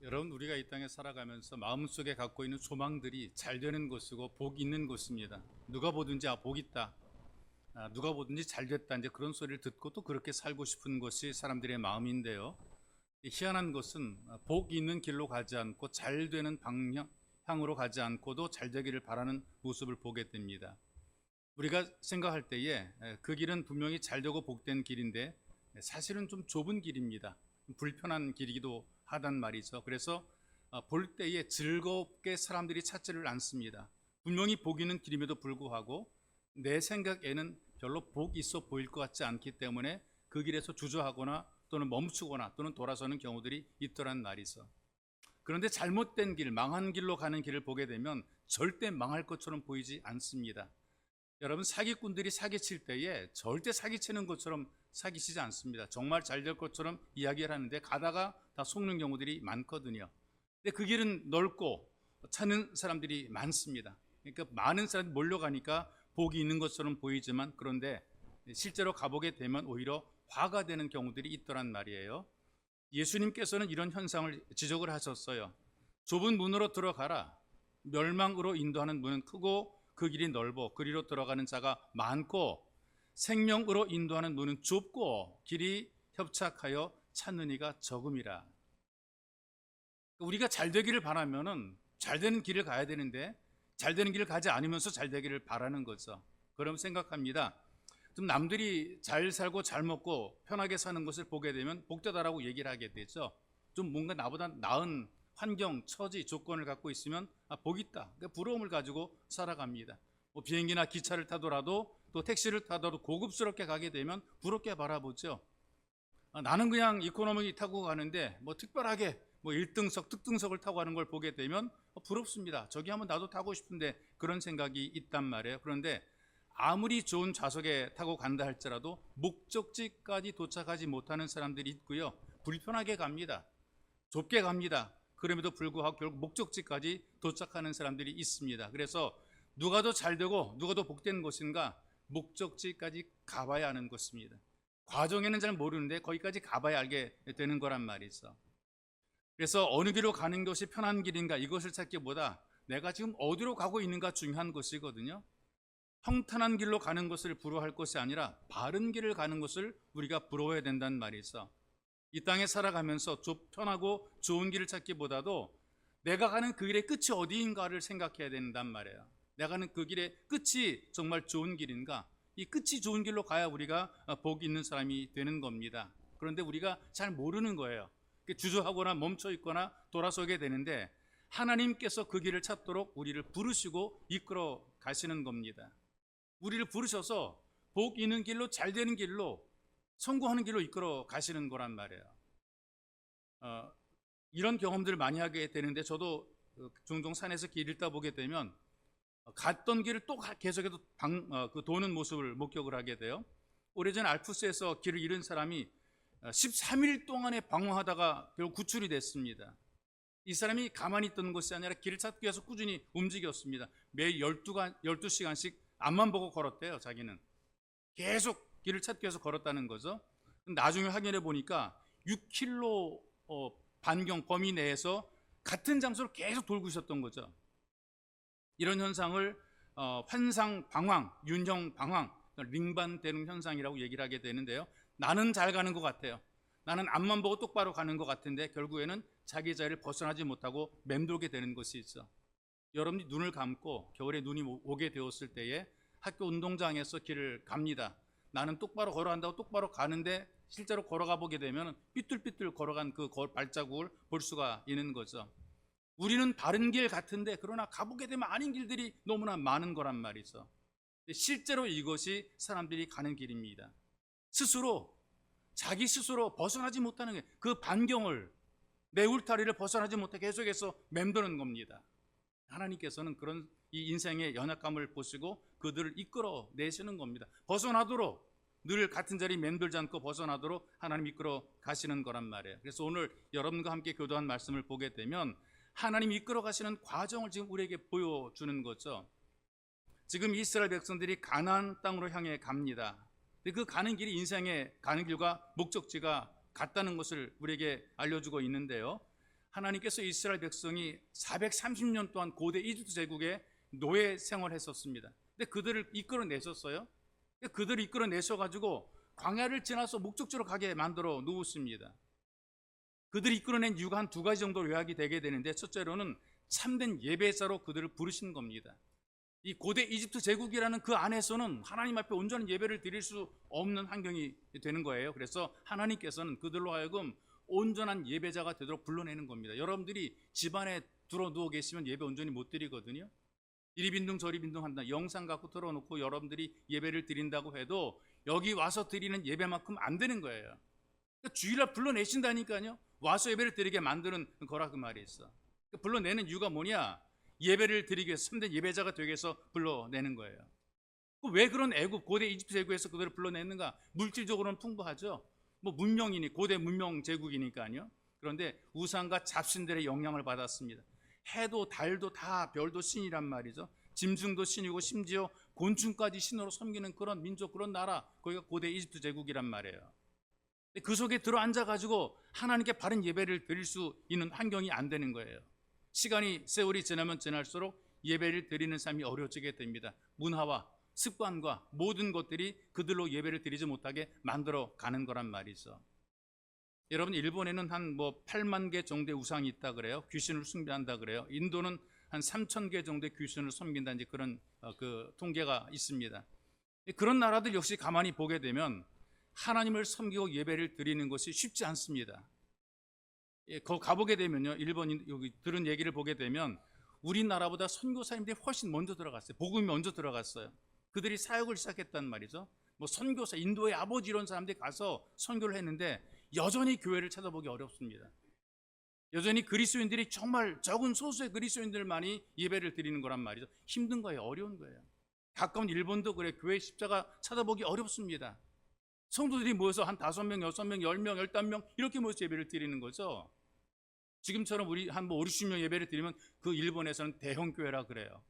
여러분, 우리가 이 땅에 살아가면서 마음속에 갖고 있는 소망들이 잘 되는 것이고 복 있는 것입니다. 누가 보든지 복 있다, 누가 보든지 잘 됐다, 이제 그런 소리를 듣고 또 그렇게 살고 싶은 것이 사람들의 마음인데요. 희한한 것은 복 있는 길로 가지 않고 잘 되는 방향으로 가지 않고도 잘 되기를 바라는 모습을 보게 됩니다. 우리가 생각할 때에 그 길은 분명히 잘 되고 복된 길인데 사실은 좀 좁은 길입니다. 불편한 길이기도 하단 말이죠. 그래서 볼 때에 즐겁게 사람들이 찾지를 않습니다. 분명히 복 있는 길임에도 불구하고 내 생각에는 별로 복 있어 보일 것 같지 않기 때문에 그 길에서 주저하거나 또는 멈추거나 또는 돌아서는 경우들이 있더란 말이죠. 그런데 잘못된 길, 망한 길로 가는 길을 보게 되면 절대 망할 것처럼 보이지 않습니다. 여러분, 사기꾼들이 사기칠 때에 절대 사기치는 것처럼 사기치지 않습니다. 정말 잘 될 것처럼 이야기를 하는데 가다가 다 속는 경우들이 많거든요. 근데 그 길은 넓고 찾는 사람들이 많습니다. 그러니까 많은 사람들이 몰려가니까 복이 있는 것처럼 보이지만 그런데 실제로 가보게 되면 오히려 화가 되는 경우들이 있더란 말이에요. 예수님께서는 이런 현상을 지적을 하셨어요. 좁은 문으로 들어가라. 멸망으로 인도하는 문은 크고 그 길이 넓어 그리로 들어가는 자가 많고 생명으로 인도하는 문은 좁고 길이 협착하여 찾는 이가 적음이라. 우리가 잘 되기를 바라면은 잘 되는 길을 가야 되는데 잘 되는 길을 가지 않으면서 잘 되기를 바라는 거죠. 그럼 생각합니다. 좀 남들이 잘 살고 잘 먹고 편하게 사는 것을 보게 되면 복되다라고 얘기를 하게 되죠. 좀 뭔가 나보다 나은 환경, 처지, 조건을 갖고 있으면 복 있다. 그러니까 부러움을 가지고 살아갑니다. 비행기나 기차를 타더라도 또 택시를 타더라도 고급스럽게 가게 되면 부럽게 바라보죠. 나는 그냥 이코노미 타고 가는데 특별하게 1등석, 특등석을 타고 가는 걸 보게 되면 부럽습니다. 저기 한번 나도 타고 싶은데 그런 생각이 있단 말이에요. 그런데 아무리 좋은 좌석에 타고 간다 할지라도 목적지까지 도착하지 못하는 사람들이 있고요. 불편하게 갑니다. 좁게 갑니다. 그럼에도 불구하고 결국 목적지까지 도착하는 사람들이 있습니다. 그래서 누가 더 잘되고 누가 더 복된 것인가? 목적지까지 가봐야 하는 것입니다. 과정에는 잘 모르는데 거기까지 가봐야 알게 되는 거란 말이죠. 그래서 어느 길로 가는 것이 편한 길인가 이것을 찾기보다 내가 지금 어디로 가고 있는가 중요한 것이거든요. 평탄한 길로 가는 것을 부러워할 것이 아니라 바른 길을 가는 것을 우리가 부러워해야 된다는 말이죠. 이 땅에 살아가면서 편하고 좋은 길을 찾기보다도 내가 가는 그 길의 끝이 어디인가를 생각해야 된단 말이에요. 내가 가는 그 길의 끝이 정말 좋은 길인가? 이 끝이 좋은 길로 가야 우리가 복 있는 사람이 되는 겁니다. 그런데 우리가 잘 모르는 거예요. 주저하거나 멈춰 있거나 돌아서게 되는데 하나님께서 그 길을 찾도록 우리를 부르시고 이끌어 가시는 겁니다. 우리를 부르셔서 복 있는 길로 잘 되는 길로 성공하는 길로 이끌어 가시는 거란 말이에요. 이런 경험들을 많이 하게 되는데 저도 종종 산에서 길 읽다 보게 되면 갔던 길을 또 계속해서 도는 모습을 목격을 하게 돼요. 오래전 알프스에서 길을 잃은 사람이 13일 동안에 방황하다가 결국 구출이 됐습니다. 이 사람이 가만히 있던 것이 아니라 길을 찾기 위해서 꾸준히 움직였습니다. 매일 12시간씩 앞만 보고 걸었대요. 자기는 계속 길을 찾기 위해서 걸었다는 거죠. 나중에 확인해 보니까 6km 반경 범위 내에서 같은 장소를 계속 돌고 있었던 거죠. 이런 현상을 환상 방황, 윤형 방황, 링반되는 현상이라고 얘기를 하게 되는데요. 나는 잘 가는 것 같아요. 나는 앞만 보고 똑바로 가는 것 같은데 결국에는 자기 자리를 벗어나지 못하고 맴돌게 되는 것이 있어. 여러분이 눈을 감고 겨울에 눈이 오게 되었을 때에 학교 운동장에서 길을 갑니다. 나는 똑바로 걸어간다고 똑바로 가는데 실제로 걸어가 보게 되면 삐뚤삐뚤 걸어간 그 발자국을 볼 수가 있는 거죠. 우리는 바른 길 같은데 그러나 가보게 되면 아닌 길들이 너무나 많은 거란 말이죠. 실제로 이것이 사람들이 가는 길입니다. 자기 스스로 벗어나지 못하는 그 반경을, 내 울타리를 벗어나지 못해 계속해서 맴도는 겁니다. 하나님께서는 그런 이 인생의 연약감을 보시고 그들을 이끌어 내시는 겁니다. 벗어나도록, 늘 같은 자리 맴돌지 않고 벗어나도록 하나님 이끌어 가시는 거란 말이에요. 그래서 오늘 여러분과 함께 교도한 말씀을 보게 되면 하나님 이끌어 가시는 과정을 지금 우리에게 보여주는 거죠. 지금 이스라엘 백성들이 가나안 땅으로 향해 갑니다. 그 가는 길이 인생의 가는 길과 목적지가 같다는 것을 우리에게 알려주고 있는데요. 하나님께서 이스라엘 백성이 430년 동안 고대 이집트 제국의 노예 생활했었습니다. 근데 그들을 이끌어내셨어요. 그들을 이끌어내셔가지고 광야를 지나서 목적지로 가게 만들어 놓으십니다. 그들이 이끌어낸 이유가 한 두 가지 정도로 요약이 되게 되는데, 첫째로는 참된 예배자로 그들을 부르신 겁니다. 이 고대 이집트 제국이라는 그 안에서는 하나님 앞에 온전한 예배를 드릴 수 없는 환경이 되는 거예요. 그래서 하나님께서는 그들로 하여금 온전한 예배자가 되도록 불러내는 겁니다. 여러분들이 집안에 들어 누워 계시면 예배 온전히 못 드리거든요. 이리 빈둥 저리 빈둥 한다. 영상 갖고 틀어놓고 여러분들이 예배를 드린다고 해도 여기 와서 드리는 예배만큼 안 되는 거예요. 그러니까 주일날 불러내신다니까요. 와서 예배를 드리게 만드는 거라 그 말이 있어. 그러니까 불러내는 이유가 뭐냐? 예배를 드리기 위해서, 참된 예배자가 되기 위해서 불러내는 거예요. 왜 그런 애굽, 고대 이집트 제국에서 그들을 불러냈는가? 물질적으로는 풍부하죠. 뭐 문명이니, 고대 문명 제국이니까요. 그런데 우상과 잡신들의 영향을 받았습니다. 해도 달도 다 별도 신이란 말이죠. 짐승도 신이고 심지어 곤충까지 신으로 섬기는 그런 민족, 그런 나라, 거기가 고대 이집트 제국이란 말이에요. 그 속에 들어앉아가지고 하나님께 바른 예배를 드릴 수 있는 환경이 안 되는 거예요. 시간이, 세월이 지나면 지날수록 예배를 드리는 삶이 어려워지게 됩니다. 문화와 습관과 모든 것들이 그들로 예배를 드리지 못하게 만들어 가는 거란 말이죠. 여러분, 일본에는 한 8만 개 정도의 우상이 있다 그래요. 귀신을 숭배한다 그래요. 인도는 한 3천 개 정도의 귀신을 섬긴다, 이제 그런 그 통계가 있습니다. 그런 나라들 역시 가만히 보게 되면 하나님을 섬기고 예배를 드리는 것이 쉽지 않습니다. 거 가보게 되면요, 일본인 여기 들은 얘기를 보게 되면 우리나라보다 선교사님들이 훨씬 먼저 들어갔어요. 복음이 먼저 들어갔어요. 그들이 사역을 시작했단 말이죠. 선교사, 인도의 아버지 이런 사람들이 가서 선교를 했는데 여전히 교회를 찾아보기 어렵습니다. 여전히 그리스도인들이 정말 적은 소수의 그리스도인들만이 예배를 드리는 거란 말이죠. 힘든 거예요. 어려운 거예요. 가까운 일본도 그래. 교회 십자가 찾아보기 어렵습니다. 성도들이 모여서 한 5명, 6명, 10명, 15명 이렇게 모여서 예배를 드리는 거죠. 지금처럼 우리 한 5, 60명 예배를 드리면 그 일본에서는 대형 교회라 그래요.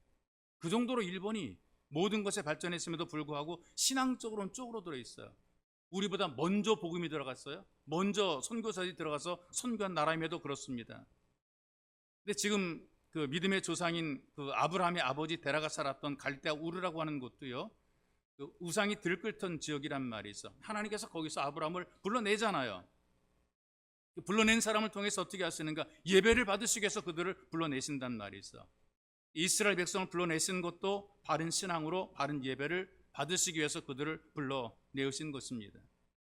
그 정도로 일본이 모든 것에 발전했음에도 불구하고 신앙적으로는 쪼그러들어 있어요. 우리보다 먼저 복음이 들어갔어요. 먼저 선교사들이 들어가서 선교한 나라임에도 그렇습니다. 근데 지금 그 믿음의 조상인 그 아브라함의 아버지 데라가 살았던 갈대아 우르라고 하는 곳도요, 그 우상이 들끓던 지역이란 말이죠. 하나님께서 거기서 아브라함을 불러내잖아요. 불러낸 사람을 통해서 어떻게 하시는가? 예배를 받으시기 위해서 그들을 불러내신단 말이죠. 이스라엘 백성을 불러내신 것도 바른 신앙으로 바른 예배를 받으시기 위해서 그들을 불러내으신 것입니다.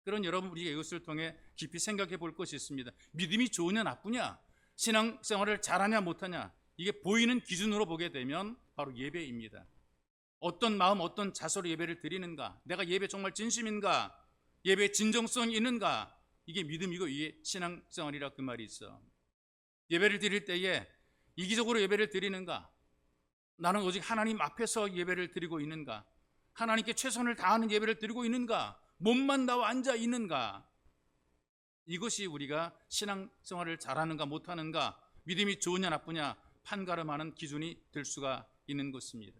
그런 여러분, 우리가 이것을 통해 깊이 생각해 볼 것이 있습니다. 믿음이 좋으냐 나쁘냐, 신앙생활을 잘하냐 못하냐, 이게 보이는 기준으로 보게 되면 바로 예배입니다. 어떤 마음, 어떤 자세로 예배를 드리는가, 내가 예배 정말 진심인가, 예배에 진정성이 있는가, 이게 믿음이고 이게 신앙생활이라 그 말이 있어. 예배를 드릴 때에 이기적으로 예배를 드리는가, 나는 오직 하나님 앞에서 예배를 드리고 있는가, 하나님께 최선을 다하는 예배를 드리고 있는가, 몸만 나와 앉아 있는가, 이것이 우리가 신앙생활을 잘하는가 못하는가, 믿음이 좋으냐 나쁘냐 판가름하는 기준이 될 수가 있는 것입니다.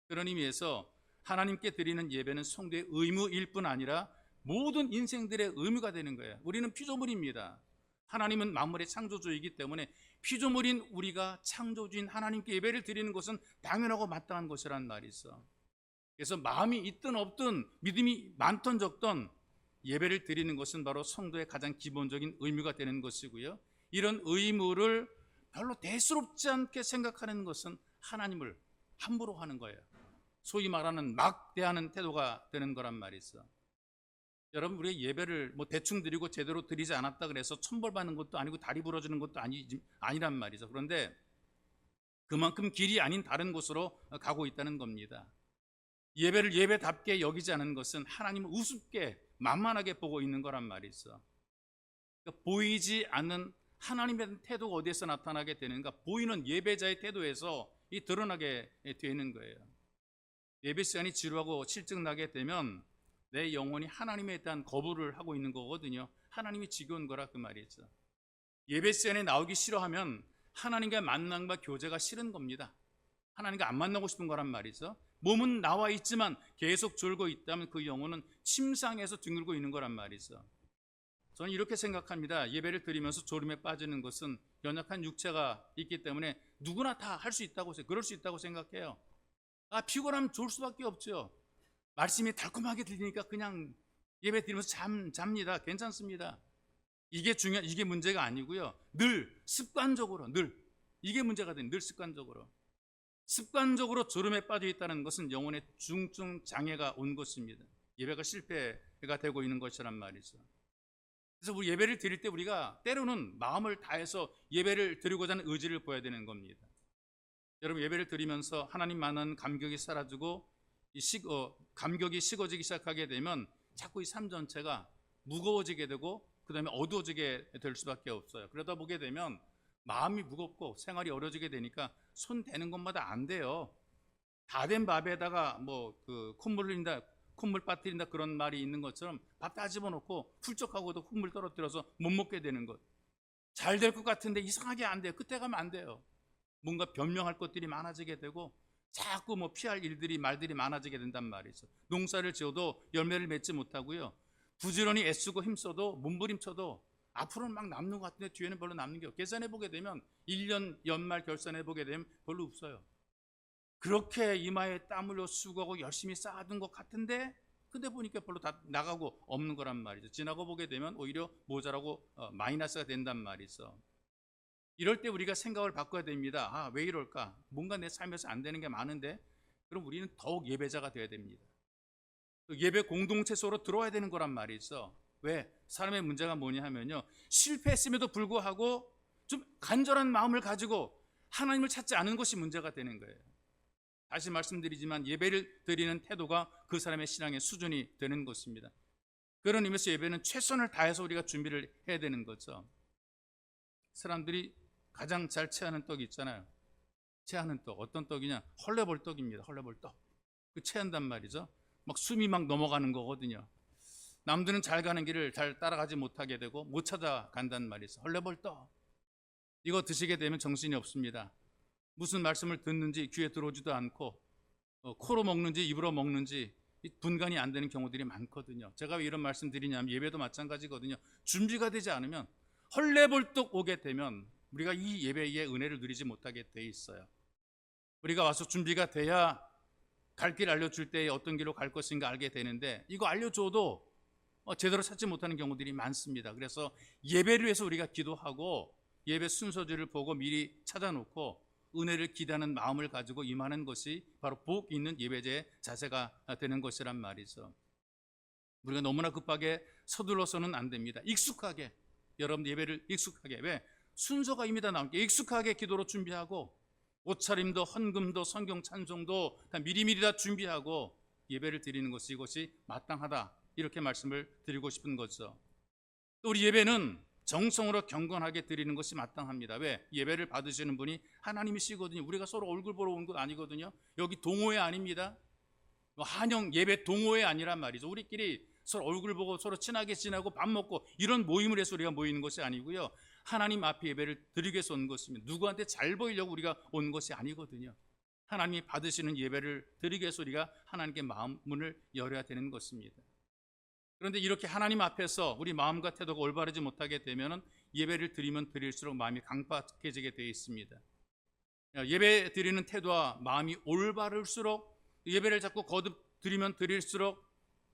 그런 의미에서 하나님께 드리는 예배는 성도의 의무일 뿐 아니라 모든 인생들의 의무가 되는 거예요. 우리는 피조물입니다. 하나님은 만물의 창조주이기 때문에 피조물인 우리가 창조주인 하나님께 예배를 드리는 것은 당연하고 마땅한 것이란 말이 있어. 그래서 마음이 있든 없든, 믿음이 많든 적든 예배를 드리는 것은 바로 성도의 가장 기본적인 의무가 되는 것이고요. 이런 의무를 별로 대수롭지 않게 생각하는 것은 하나님을 함부로 하는 거예요. 소위 말하는 막대하는 태도가 되는 거란 말이 있어. 여러분, 우리가 예배를 대충 드리고 제대로 드리지 않았다 그래서 천벌받는 것도 아니고 다리 부러지는 것도 아니란 말이죠. 그런데 그만큼 길이 아닌 다른 곳으로 가고 있다는 겁니다. 예배를 예배답게 여기지 않은 것은 하나님을 우습게 만만하게 보고 있는 거란 말이죠. 그러니까 보이지 않는 하나님의 태도가 어디에서 나타나게 되는가? 보이는 예배자의 태도에서 드러나게 되는 거예요. 예배 시간이 지루하고 실증나게 되면 내 영혼이 하나님에 대한 거부를 하고 있는 거거든요. 하나님이 지겨운 거라 그 말이죠. 예배 시간에 나오기 싫어하면 하나님과 만남과 교제가 싫은 겁니다. 하나님과 안 만나고 싶은 거란 말이죠. 몸은 나와 있지만 계속 졸고 있다면 그 영혼은 침상에서 뒹굴고 있는 거란 말이죠. 저는 이렇게 생각합니다. 예배를 드리면서 졸음에 빠지는 것은 연약한 육체가 있기 때문에 누구나 다 할 수 있다고, 그럴 수 있다고 생각해요. 피곤하면 졸 수밖에 없죠. 말씀이 달콤하게 들리니까 그냥 예배 드리면서 잡니다. 괜찮습니다. 이게 문제가 아니고요. 늘 습관적으로 이게 문제가 늘 습관적으로 졸음에 빠져 있다는 것은 영혼의 중증 장애가 온 것입니다. 예배가 실패가 되고 있는 것이란 말이죠. 그래서 우리 예배를 드릴 때 우리가 때로는 마음을 다해서 예배를 드리고자 하는 의지를 보여야 되는 겁니다. 여러분, 예배를 드리면서 하나님 만나는 감격이 사라지고 감격이 식어지기 시작하게 되면 자꾸 이 삶 전체가 무거워지게 되고 그 다음에 어두워지게 될 수밖에 없어요. 그러다 보게 되면 마음이 무겁고 생활이 어려지게 되니까 손 대는 것마다 안 돼요. 다 된 밥에다가 콧물 빠뜨린다 그런 말이 있는 것처럼 밥 다 집어넣고 훌쩍하고도 콧물 떨어뜨려서 못 먹게 되는 것. 잘 될 것 같은데 이상하게 안 돼요. 끝에 가면 안 돼요. 뭔가 변명할 것들이 많아지게 되고 자꾸 피할 말들이 많아지게 된단 말이죠. 농사를 지어도 열매를 맺지 못하고요. 부지런히 애쓰고 힘써도 몸부림쳐도 앞으로는 막 남는 것 같은데 뒤에는 별로 남는 게 없어요. 계산해 보게 되면 1년 연말 결산해 보게 되면 별로 없어요. 그렇게 이마에 땀 흘려 수고하고 열심히 쌓아둔 것 같은데 근데 보니까 별로 다 나가고 없는 거란 말이죠. 지나고 보게 되면 오히려 모자라고 마이너스가 된단 말이죠. 이럴 때 우리가 생각을 바꿔야 됩니다. 왜 이럴까? 뭔가 내 삶에서 안 되는 게 많은데 그럼 우리는 더욱 예배자가 되어야 됩니다. 예배 공동체 속으로 들어와야 되는 거란 말이죠. 왜? 사람의 문제가 뭐냐 하면요, 실패했음에도 불구하고 좀 간절한 마음을 가지고 하나님을 찾지 않은 것이 문제가 되는 거예요. 다시 말씀드리지만 예배를 드리는 태도가 그 사람의 신앙의 수준이 되는 것입니다. 그런 의미에서 예배는 최선을 다해서 우리가 준비를 해야 되는 거죠. 사람들이 가장 잘 체하는 떡이 있잖아요. 체하는 떡, 어떤 떡이냐? 헐레벌떡입니다. 헐레벌떡. 체한단 말이죠. 숨이 넘어가는 거거든요. 남들은 잘 가는 길을 잘 따라가지 못하게 되고 못 찾아간단 말이죠. 헐레벌떡. 이거 드시게 되면 정신이 없습니다. 무슨 말씀을 듣는지 귀에 들어오지도 않고 코로 먹는지 입으로 먹는지 분간이 안 되는 경우들이 많거든요. 제가 왜 이런 말씀 드리냐면 예배도 마찬가지거든요. 준비가 되지 않으면 헐레벌떡 오게 되면 우리가 이 예배의 은혜를 누리지 못하게 돼 있어요. 우리가 와서 준비가 돼야 갈 길 알려줄 때 어떤 길로 갈 것인가 알게 되는데 이거 알려줘도 제대로 찾지 못하는 경우들이 많습니다. 그래서 예배를 위해서 우리가 기도하고 예배 순서지를 보고 미리 찾아놓고 은혜를 기대하는 마음을 가지고 임하는 것이 바로 복 있는 예배자의 자세가 되는 것이란 말이죠. 우리가 너무나 급하게 서둘러서는 안 됩니다. 익숙하게, 여러분 예배를 익숙하게, 왜? 순서가 이미 다 나오니까 익숙하게 기도로 준비하고 옷차림도 헌금도 성경 찬송도 다 미리미리 다 준비하고 예배를 드리는 것이 이것이 마땅하다, 이렇게 말씀을 드리고 싶은 거죠. 또 우리 예배는 정성으로 경건하게 드리는 것이 마땅합니다. 왜? 예배를 받으시는 분이 하나님이시거든요. 우리가 서로 얼굴 보러 온 것 아니거든요. 여기 동호회 아닙니다. 한영 예배 동호회 아니란 말이죠. 우리끼리 서로 얼굴 보고 서로 친하게 지내고 밥 먹고 이런 모임을 해서 우리가 모이는 것이 아니고요. 하나님 앞에 예배를 드리기 위해서 온 것입니다. 누구한테 잘 보이려고 우리가 온 것이 아니거든요. 하나님이 받으시는 예배를 드리기 위해서 우리가 하나님께 마음 문을 열어야 되는 것입니다. 그런데 이렇게 하나님 앞에서 우리 마음과 태도가 올바르지 못하게 되면 예배를 드리면 드릴수록 마음이 강팍해지게 되어 있습니다. 예배 드리는 태도와 마음이 올바를수록 예배를 자꾸 거듭 드리면 드릴수록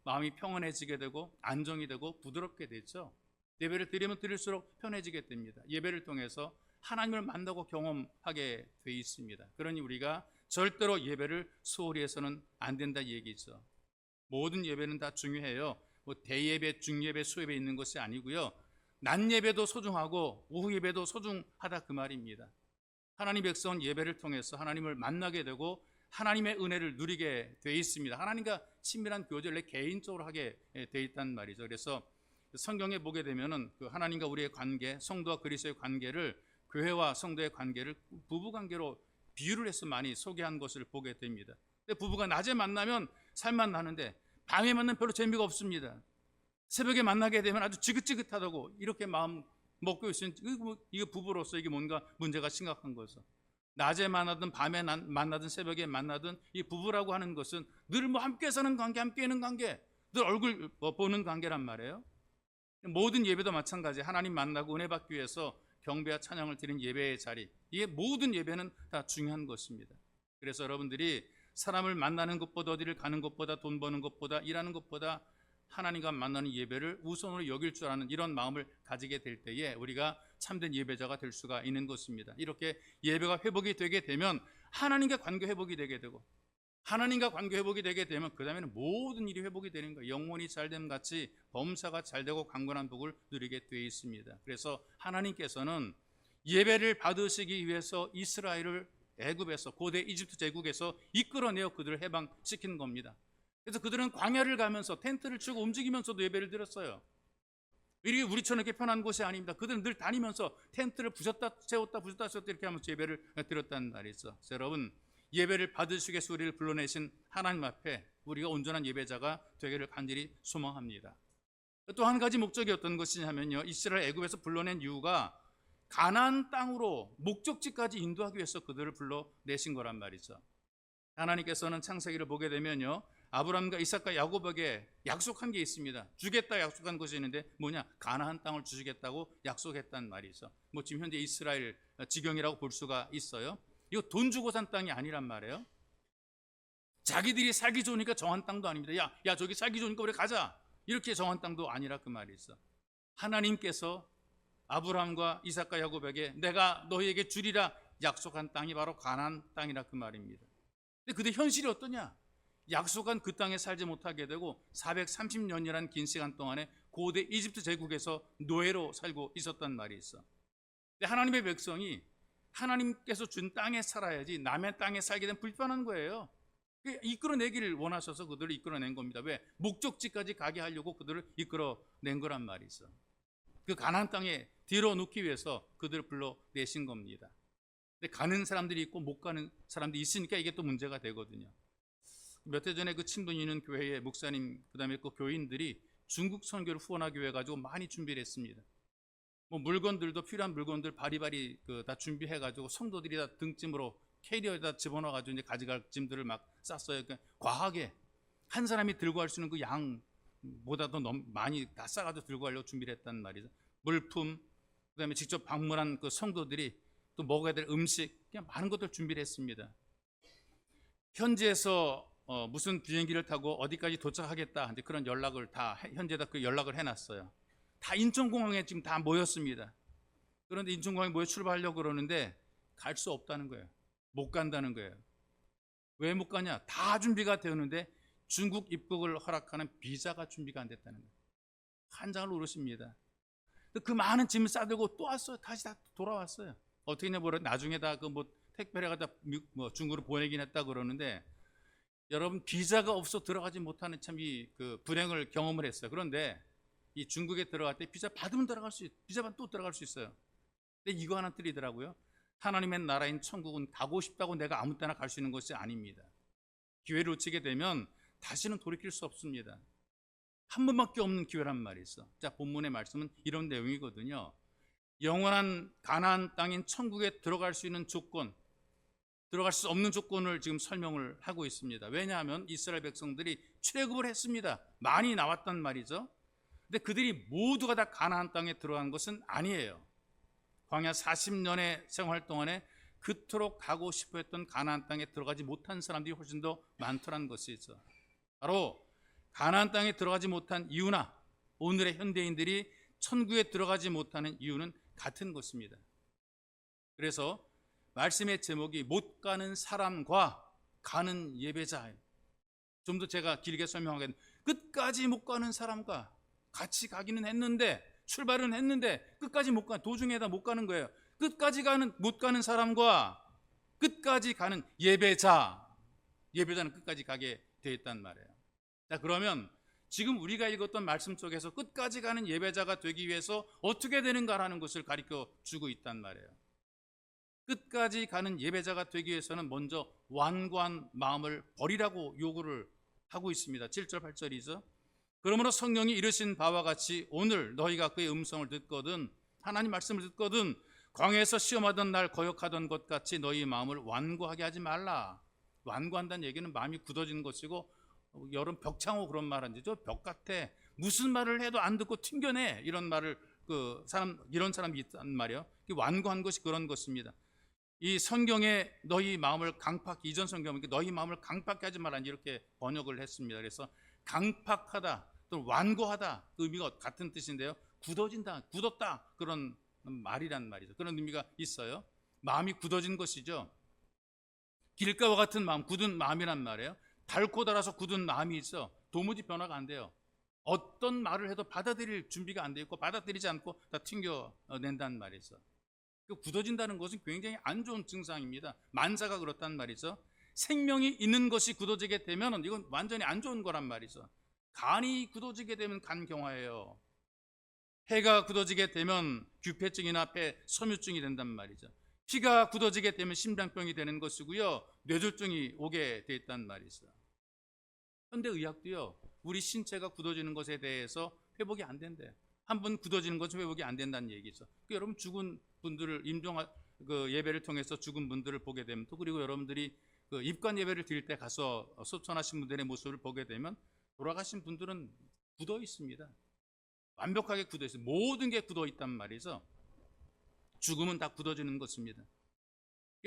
마음이 평안해지게 되고 안정이 되고 부드럽게 되죠. 예배를 드리면 드릴수록 편해지게 됩니다. 예배를 통해서 하나님을 만나고 경험하게 되어 있습니다. 그러니 우리가 절대로 예배를 소홀히 해서는 안 된다 얘기죠. 모든 예배는 다 중요해요. 대예배, 중예배, 수예배 있는 것이 아니고요. 낮 예배도 소중하고 오후 예배도 소중하다 그 말입니다. 하나님 백성은 예배를 통해서 하나님을 만나게 되고 하나님의 은혜를 누리게 되어 있습니다. 하나님과 친밀한 교제를 개인적으로 하게 되어 있단 말이죠. 그래서 성경에 보게 되면은 그 하나님과 우리의 관계, 성도와 그리스도의 관계를, 교회와 성도의 관계를 부부 관계로 비유를 해서 많이 소개한 것을 보게 됩니다. 근데 부부가 낮에 만나면 살만 나는데 밤에 만나면 별로 재미가 없습니다. 새벽에 만나게 되면 아주 지긋지긋하다고 이렇게 마음 먹고 있으니 이거 부부로서 이게 뭔가 문제가 심각한 거죠. 낮에 만나든 밤에 만나든 새벽에 만나든 이 부부라고 하는 것은 늘 함께 사는 관계, 함께 있는 관계, 늘 얼굴 보는 관계란 말이에요. 모든 예배도 마찬가지. 하나님 만나고 은혜 받기 위해서 경배와 찬양을 드리는 예배의 자리, 이게 모든 예배는 다 중요한 것입니다. 그래서 여러분들이 사람을 만나는 것보다, 어디를 가는 것보다, 돈 버는 것보다, 일하는 것보다 하나님과 만나는 예배를 우선으로 여길 줄 아는 이런 마음을 가지게 될 때에 우리가 참된 예배자가 될 수가 있는 것입니다. 이렇게 예배가 회복이 되게 되면 하나님과 관계 회복이 되게 되고, 하나님과 관계 회복이 되게 되면 그 다음에는 모든 일이 회복이 되는 거예요. 영혼이 잘됨 같이 범사가 잘되고 강건한 복을 누리게 되어 있습니다. 그래서 하나님께서는 예배를 받으시기 위해서 이스라엘을 애굽에서, 고대 이집트 제국에서 이끌어내어 그들을 해방시킨 겁니다. 그래서 그들은 광야를 가면서 텐트를 치고 움직이면서도 예배를 드렸어요. 이게 우리처럼 이렇게 편한 곳이 아닙니다. 그들은 늘 다니면서 텐트를 부셨다 세웠다 부셨다 세웠다 이렇게 하면서 예배를 드렸다는 말이죠. 그래서 여러분, 예배를 받으시기 위해서 우리를 불러내신 하나님 앞에 우리가 온전한 예배자가 되기를 간절히 소망합니다. 또 한 가지 목적이 어떤 것이냐면요, 이스라엘 애굽에서 불러낸 이유가 가나안 땅으로 목적지까지 인도하기 위해서 그들을 불러내신 거란 말이죠. 하나님께서는 창세기를 보게 되면요, 아브라함과 이삭과 야곱에게 약속한 게 있습니다. 주겠다 약속한 것이 있는데 뭐냐? 가나안 땅을 주시겠다고 약속했단 말이죠. 뭐 지금 현재 이스라엘 지경이라고 볼 수가 있어요. 이거 돈 주고 산 땅이 아니란 말이에요. 자기들이 살기 좋으니까 정한 땅도 아닙니다. 야 저기 살기 좋으니까 우리 가자, 이렇게 정한 땅도 아니라 그 말이죠. 하나님께서 아브라함과 이삭과 야곱에게 내가 너희에게 주리라 약속한 땅이 바로 가나안 땅이라 그 말입니다. 근데 그때 현실이 어떠냐? 약속한 그 땅에 살지 못하게 되고 430년이라는 긴 시간 동안에 고대 이집트 제국에서 노예로 살고 있었단 말이 있어. 근데 하나님의 백성이 하나님께서 준 땅에 살아야지 남의 땅에 살게 되면 불편한 거예요. 이끌어내기를 원하셔서 그들을 이끌어낸 겁니다. 왜? 목적지까지 가게 하려고 그들을 이끌어낸 거란 말이 있어. 그 가나안 땅에 들어놓기 위해서 그들을 불러내신 겁니다. 근데 가는 사람들이 있고 못 가는 사람들이 있으니까 이게 또 문제가 되거든요. 몇 해 전에 그 친분이 있는 교회의 목사님, 그 다음에 그 교인들이 중국 선교를 후원하기 위해 가지고 많이 준비를 했습니다. 뭐 물건들도 필요한 물건들 바리바리 다 준비해 가지고 성도들이 다 등짐으로 캐리어에다 집어넣어 가지고 이제 가져갈 짐들을 막 쌌어요. 그러니까 과하게 한 사람이 들고 갈 수 있는 그 양보다도 너무 많이 다 싸가지고 들고 가려고 준비를 했단 말이죠. 물품, 그다음에 직접 방문한 그 성도들이 또 먹어야 될 음식, 그냥 많은 것들 준비를 했습니다. 현지에서 무슨 비행기를 타고 어디까지 도착하겠다, 이제 그런 연락을 다 현지에다 그 연락을 해놨어요. 다 인천공항에 지금 다 모였습니다. 그런데 인천공항에 모여 출발하려고 그러는데 갈 수 없다는 거예요. 못 간다는 거예요. 왜 못 가냐? 다 준비가 되었는데 중국 입국을 허락하는 비자가 준비가 안 됐다는 거예요. 환장을 오르십니다. 그 많은 짐을 싸들고 또 왔어요. 다시 다 돌아왔어요. 어떻게 했냐 보라, 나중에 다 그 뭐 택배를 갖다 중국으로 보내긴 했다 그러는데, 여러분 비자가 없어 들어가지 못하는 참 그 불행을 경험을 했어요. 그런데 이 중국에 들어갈 때 비자 받으면 들어갈 수, 비자만 또 들어갈 수 있어요. 근데 이거 하나 틀리더라고요. 하나님의 나라인 천국은 가고 싶다고 내가 아무 때나 갈 수 있는 것이 아닙니다. 기회를 놓치게 되면 다시는 돌이킬 수 없습니다. 한 번밖에 없는 기회란 말이 있어. 자, 본문의 말씀은 이런 내용이거든요. 영원한 가나안 땅인 천국에 들어갈 수 있는 조건, 들어갈 수 없는 조건을 지금 설명을 하고 있습니다. 왜냐하면 이스라엘 백성들이 출애굽을 했습니다. 많이 나왔단 말이죠. 근데 그들이 모두가 다 가나안 땅에 들어간 것은 아니에요. 광야 40년의 생활 동안에 그토록 가고 싶어 했던 가나안 땅에 들어가지 못한 사람들이 훨씬 더 많더란 것이죠. 바로 가나안 땅에 들어가지 못한 이유나 오늘의 현대인들이 천국에 들어가지 못하는 이유는 같은 것입니다. 그래서 말씀의 제목이 못 가는 사람과 가는 예배자예요. 좀 더 제가 길게 설명하겠는데, 끝까지 못 가는 사람과 같이 가기는 했는데, 출발은 했는데 끝까지 못 가, 도중에다 못 가는 거예요. 끝까지 못 가는 사람과 끝까지 가는 예배자, 예배자는 끝까지 가게 되어 있단 말이에요. 자, 그러면 지금 우리가 읽었던 말씀 속에서 끝까지 가는 예배자가 되기 위해서 어떻게 되는가라는 것을 가르쳐 주고 있단 말이에요. 끝까지 가는 예배자가 되기 위해서는 먼저 완고한 마음을 버리라고 요구를 하고 있습니다. 7절 8절이죠. 그러므로 성령이 이르신 바와 같이 오늘 너희가 그의 음성을 듣거든, 하나님 말씀을 듣거든 광야에서 시험하던 날 거역하던 것 같이 너희 마음을 완고하게 하지 말라. 완고한다는 얘기는 마음이 굳어지는 것이고, 여름 벽창호 그런 말 하죠. 벽 같아, 무슨 말을 해도 안 듣고 튕겨내. 이런 말을 이런 사람이 있단 말이에요. 완고한 것이 그런 것입니다. 이 성경에 너희 마음을 강팍, 이전 성경은 너희 마음을 강팍하게 하지 말라 이렇게 번역을 했습니다. 그래서 강팍하다 또 완고하다 그 의미가 같은 뜻인데요. 굳어진다, 굳었다 그런 말이란 말이죠. 그런 의미가 있어요. 마음이 굳어진 것이죠. 길가와 같은 마음, 굳은 마음이란 말이에요. 닳고 닳아서 굳은 마음이 있어. 도무지 변화가 안 돼요. 어떤 말을 해도 받아들일 준비가 안 돼 있고 받아들이지 않고 다 튕겨낸다는 말이죠. 굳어진다는 것은 굉장히 안 좋은 증상입니다. 만사가 그렇단 말이죠. 생명이 있는 것이 굳어지게 되면 이건 완전히 안 좋은 거란 말이죠. 간이 굳어지게 되면 간경화예요. 폐가 굳어지게 되면 규폐증이나 폐 섬유증이 된단 말이죠. 피가 굳어지게 되면 심장병이 되는 것이고요. 뇌졸중이 오게 돼 있단 말이죠. 현대의학도요. 우리 신체가 굳어지는 것에 대해서 회복이 안 된대요. 한번 굳어지는 것은 회복이 안 된다는 얘기죠. 여러분 죽은 분들을 예배를 통해서 죽은 분들을 보게 되면 또 그리고 여러분들이 입관 예배를 드릴 때 가서 소천하신 분들의 모습을 보게 되면 돌아가신 분들은 굳어 있습니다. 완벽하게 굳어 있어요. 모든 게 굳어 있단 말이죠. 죽음은 다 굳어지는 것입니다.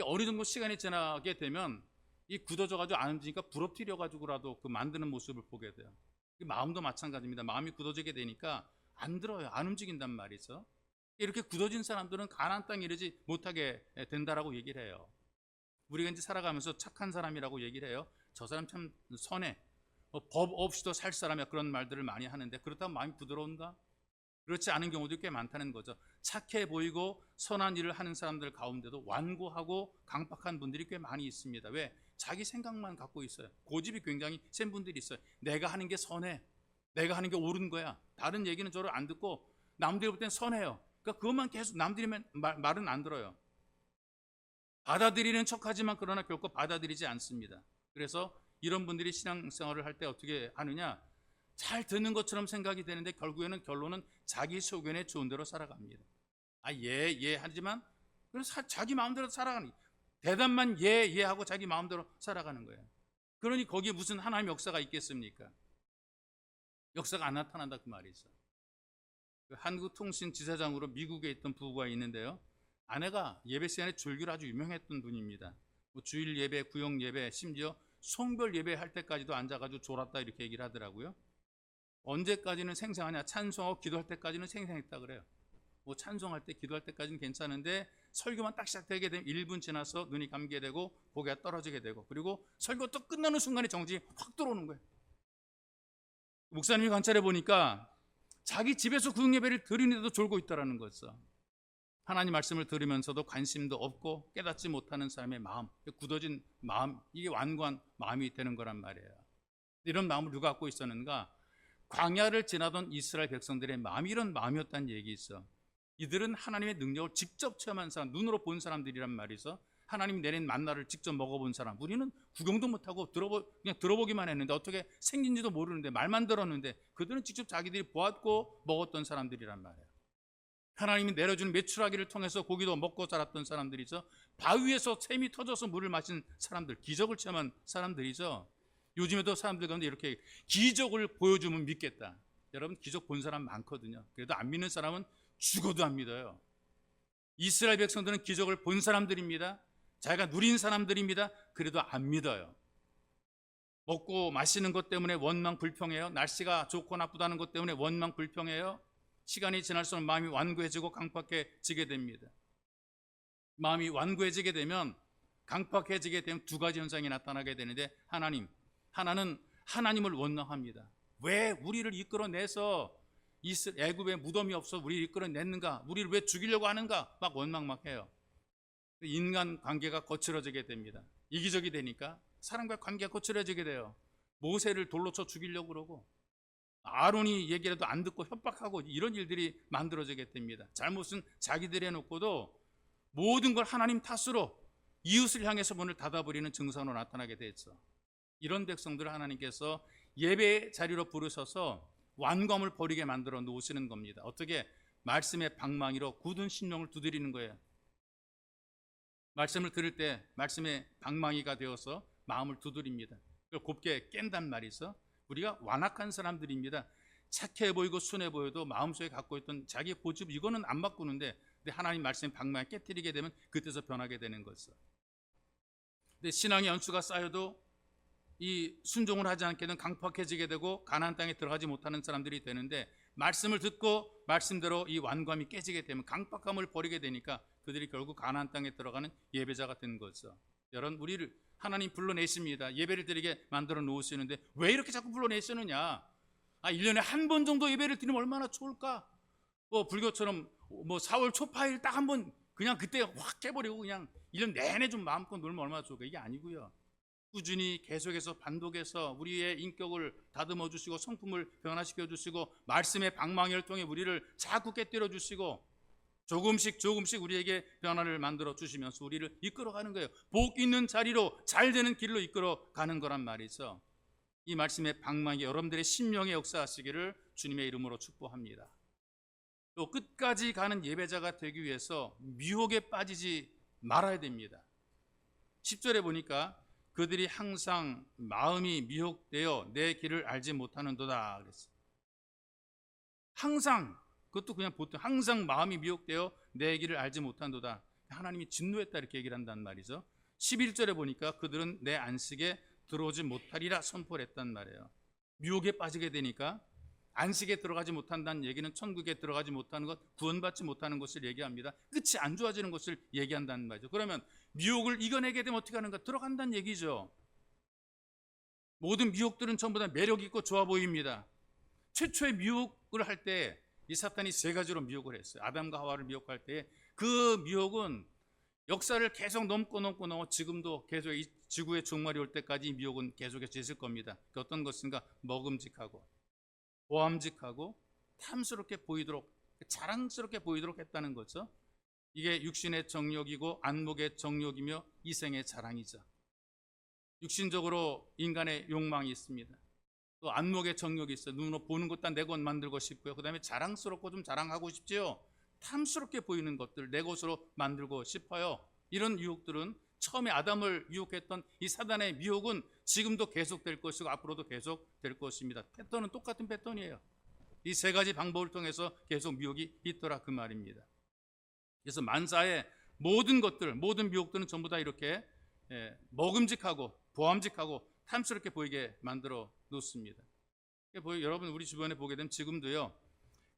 어느 정도 시간이 지나게 되면 이 굳어져가지고 안 움직이니까 부러뜨려가지고라도 만드는 모습을 보게 돼요. 마음도 마찬가지입니다. 마음이 굳어지게 되니까 안 들어요. 안 움직인단 말이죠. 이렇게 굳어진 사람들은 가나안 땅에 이르지 못하게 된다라고 얘기를 해요. 우리가 이제 살아가면서 착한 사람이라고 얘기를 해요. 저 사람 참 선해. 법 없이도 살 사람이야. 그런 말들을 많이 하는데 그렇다면 마음이 부드러운가? 그렇지 않은 경우도 꽤 많다는 거죠. 착해 보이고 선한 일을 하는 사람들 가운데도 완고하고 강팍한 분들이 꽤 많이 있습니다. 왜? 자기 생각만 갖고 있어요. 고집이 굉장히 센 분들이 있어요. 내가 하는 게 선해. 내가 하는 게 옳은 거야. 다른 얘기는 저를 안 듣고 남들이 볼 땐 선해요. 그러니까 그것만 계속 남들이 말은 안 들어요. 받아들이는 척하지만 그러나 결코 받아들이지 않습니다. 그래서 이런 분들이 신앙생활을 할 때 어떻게 하느냐? 잘 듣는 것처럼 생각이 되는데 결론은 자기 소견에 좋은 대로 살아갑니다. 예 하지만 자기 마음대로 살아가는 거예요. 대답만 예 하고 자기 마음대로 살아가는 거예요. 그러니 거기에 무슨 하나님의 역사가 있겠습니까? 역사가 안 나타난다 그 말이죠. 한국통신지사장으로 미국에 있던 부부가 있는데요. 아내가 예배 시간에 졸기로 아주 유명했던 분입니다. 주일 예배, 구역 예배, 심지어 송별 예배 할 때까지도 앉아가지고 졸았다 이렇게 얘기를 하더라고요. 언제까지는 생생하냐? 찬송하고 기도할 때까지는 생생했다 그래요. 찬송할 때, 기도할 때까지는 괜찮은데 설교만 딱 시작되게 되면 1분 지나서 눈이 감게 되고 고개가 떨어지게 되고 그리고 설교 또 끝나는 순간에 정신이 확 들어오는 거예요. 목사님이 관찰해 보니까 자기 집에서 구역 예배를 드리는데도 졸고 있다라는 거죠. 하나님 말씀을 들으면서도 관심도 없고 깨닫지 못하는 사람의 마음, 굳어진 마음, 이게 완고한 마음이 되는 거란 말이에요. 이런 마음을 누가 갖고 있었는가? 광야를 지나던 이스라엘 백성들의 마음이 이런 마음이었다는 얘기 있어. 이들은 하나님의 능력을 직접 체험한 사람, 눈으로 본 사람들이란 말이죠. 하나님이 내린 만나를 직접 먹어본 사람. 우리는 구경도 못하고 그냥 들어보기만 했는데 어떻게 생긴지도 모르는데 말만 들었는데 그들은 직접 자기들이 보았고 먹었던 사람들이란 말이에요. 하나님이 내려주는 메추라기를 통해서 고기도 먹고 자랐던 사람들이죠. 바위에서 샘이 터져서 물을 마신 사람들, 기적을 체험한 사람들이죠. 요즘에도 사람들 가운데 이렇게 기적을 보여주면 믿겠다. 여러분 기적 본 사람 많거든요. 그래도 안 믿는 사람은 죽어도 안 믿어요. 이스라엘 백성들은 기적을 본 사람들입니다. 자기가 누린 사람들입니다. 그래도 안 믿어요. 먹고 마시는 것 때문에 원망 불평해요. 날씨가 좋고 나쁘다는 것 때문에 원망 불평해요. 시간이 지날수록 마음이 완고해지고 강팍해지게 됩니다. 마음이 완고해지게 되면 강팍해지게 되면 두 가지 현상이 나타나게 되는데 하나는 하나님을 원망합니다. 왜 우리를 이끌어내서 애굽에 무덤이 없어 우리를 이끌어냈는가? 우리를 왜 죽이려고 하는가? 막 원망 막 해요. 인간 관계가 거칠어지게 됩니다. 이기적이 되니까 사람과 관계가 거칠어지게 돼요. 모세를 돌로 쳐 죽이려고 그러고 아론이 얘기라도 안 듣고 협박하고 이런 일들이 만들어지게 됩니다. 잘못은 자기들이 해놓고도 모든 걸 하나님 탓으로 이웃을 향해서 문을 닫아버리는 증상으로 나타나게 됐죠. 이런 백성들을 하나님께서 예배 자리로 부르셔서 완검을 버리게 만들어 놓으시는 겁니다. 어떻게? 말씀의 방망이로 굳은 심령을 두드리는 거예요. 말씀을 들을 때 말씀의 방망이가 되어서 마음을 두드립니다. 그걸 곱게 깬단 말이죠. 우리가 완악한 사람들입니다. 착해 보이고 순해 보여도 마음속에 갖고 있던 자기 고집 이거는 안 바꾸는데, 근데 하나님 말씀의 방망이 깨뜨리게 되면 그때서 변하게 되는 것이죠. 근데 신앙의 연수가 쌓여도 이 순종을 하지 않게 되면 강팍해지게 되고 가나안 땅에 들어가지 못하는 사람들이 되는데, 말씀을 듣고 말씀대로 이 완감이 깨지게 되면 강팍함을 버리게 되니까 그들이 결국 가나안 땅에 들어가는 예배자가 된 거죠. 여러분, 우리를 하나님 불러내십니다. 예배를 드리게 만들어 놓으시는데 왜 이렇게 자꾸 불러내시느냐? 1년에 한 번 정도 예배를 드리면 얼마나 좋을까? 불교처럼 4월 초파일 딱 한 번 그냥 그때 확 깨버리고 그냥 1년 내내 좀 마음껏 놀면 얼마나 좋을까? 이게 아니고요. 꾸준히 계속해서 반복해서 우리의 인격을 다듬어 주시고 성품을 변화시켜 주시고 말씀의 방망이를 통해 우리를 자꾸 깨뜨려 주시고 조금씩 우리에게 변화를 만들어 주시면서 우리를 이끌어가는 거예요. 복 있는 자리로, 잘 되는 길로 이끌어가는 거란 말이죠. 이 말씀의 방망이 여러분들의 심령에 역사하시기를 주님의 이름으로 축복합니다. 또 끝까지 가는 예배자가 되기 위해서 미혹에 빠지지 말아야 됩니다. 10절에 보니까 그들이 항상 마음이 미혹되어 내 길을 알지 못하는도다 그랬어요. 항상, 그것도 그냥 보통 항상 마음이 미혹되어 내 길을 알지 못하는도다. 하나님이 진노했다 이렇게 얘기를 한단 말이죠. 11절에 보니까 그들은 내 안식에 들어오지 못하리라 선포를 했단 말이에요. 미혹에 빠지게 되니까 안식에 들어가지 못한다는 얘기는 천국에 들어가지 못하는 것, 구원받지 못하는 것을 얘기합니다. 끝이 안 좋아지는 것을 얘기한다는 말이죠. 그러면 미혹을 이겨내게 되면 어떻게 하는가? 들어간다는 얘기죠. 모든 미혹들은 전부 다 매력 있고 좋아 보입니다. 최초의 미혹을 할 때 이 사탄이 세 가지로 미혹을 했어요. 아담과 하와를 미혹할 때 그 미혹은 역사를 계속 넘고 지금도 계속 이 지구의 종말이 올 때까지 이 미혹은 계속해서 있을 겁니다. 그 어떤 것인가? 먹음직하고 보암직하고 탐스럽게 보이도록, 자랑스럽게 보이도록 했다는 거죠. 이게 육신의 정욕이고 안목의 정욕이며 이생의 자랑이죠. 육신적으로 인간의 욕망이 있습니다. 또 안목의 정욕이 있어요. 눈으로 보는 것 다 내 것 만들고 싶고요. 그 다음에 자랑스럽고 좀 자랑하고 싶지요. 탐스럽게 보이는 것들 내 것으로 만들고 싶어요. 이런 유혹들은 처음에 아담을 유혹했던 이 사단의 미혹은 지금도 계속될 것이고 앞으로도 계속될 것입니다. 패턴은 똑같은 패턴이에요. 이 세 가지 방법을 통해서 계속 미혹이 있더라 그 말입니다. 그래서 만사의 모든 것들, 모든 미혹들은 전부 다 이렇게 먹음직하고 보암직하고 탐스럽게 보이게 만들어 놓습니다. 여러분 우리 주변에 보게 되면 지금도요,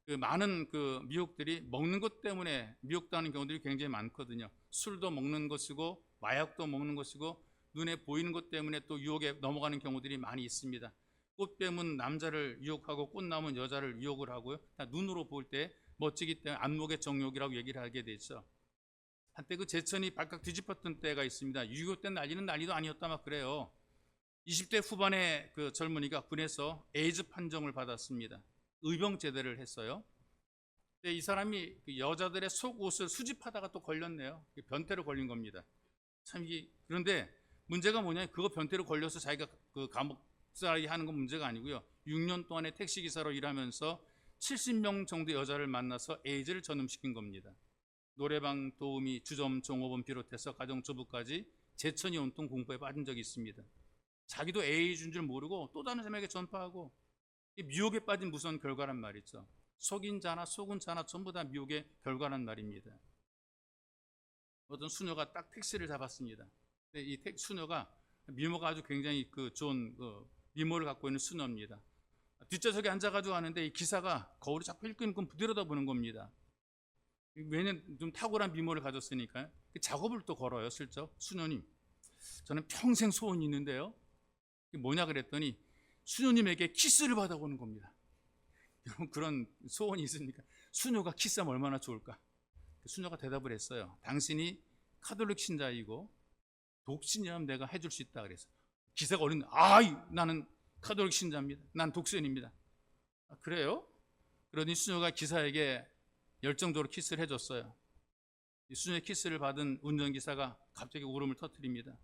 그 많은 그 미혹들이 먹는 것 때문에 미혹당하는 경우들이 굉장히 많거든요. 술도 먹는 것이고 마약도 먹는 것이고 눈에 보이는 것 때문에 또 유혹에 넘어가는 경우들이 많이 있습니다. 꽃뱀은 남자를 유혹하고 꽃나무는 여자를 유혹을 하고요. 다 눈으로 볼 때 멋지기 때문에 안목의 정욕이라고 얘기를 하게 되죠. 한때 그 제천이 발칵 뒤집혔던 때가 있습니다. 6.25 때 난리는 난리도 아니었다 막 그래요. 20대 후반의 그 젊은이가 군에서 에이즈 판정을 받았습니다. 의병 제대를 했어요. 근데 이 사람이 그 여자들의 속옷을 수집하다가 또 걸렸네요. 변태로 걸린 겁니다. 참 이게, 그런데 문제가 뭐냐면 그거 변태로 걸려서 자기가 그 감옥살이 하는 건 문제가 아니고요. 6년 동안의 택시기사로 일하면서 70명 정도 여자를 만나서 에이즈를 전염시킨 겁니다. 노래방 도우미, 주점, 종업원 비롯해서 가정주부까지 제천이 온통 공포에 빠진 적이 있습니다. 자기도 에이즈인 줄 모르고 또 다른 사람에게 전파하고, 이 미혹에 빠진 무서운 결과란 말이죠. 속인 자나 속은 자나 전부 다 미혹의 결과란 말입니다. 어떤 수녀가 딱 택시를 잡았습니다. 근데 이 수녀가 미모가 아주 굉장히 좋은 미모를 갖고 있는 수녀입니다. 뒷좌석에 앉아가지고 하는데 이 기사가 거울을 자꾸 힐끔힐끔 들여다보는 겁니다. 왜냐면 좀 탁월한 미모를 가졌으니까요. 작업을 또 걸어요. 슬쩍 수녀님, 저는 평생 소원이 있는데요. 뭐냐 그랬더니 수녀님에게 키스를 받아보는 겁니다. 여러분 그런 소원이 있습니까? 수녀가 키스하면 얼마나 좋을까? 수녀가 대답을 했어요. 당신이 카톨릭 신자이고 독신이라면 내가 해줄 수 있다 그래서 기사가 어린다. 나는 카톨릭 신자입니다. 난 독신입니다. 그래요? 그러니 수녀가 기사에게 열정적으로 키스를 해줬어요. 이 수녀의 키스를 받은 운전기사가 갑자기 울음을 터뜨립니다.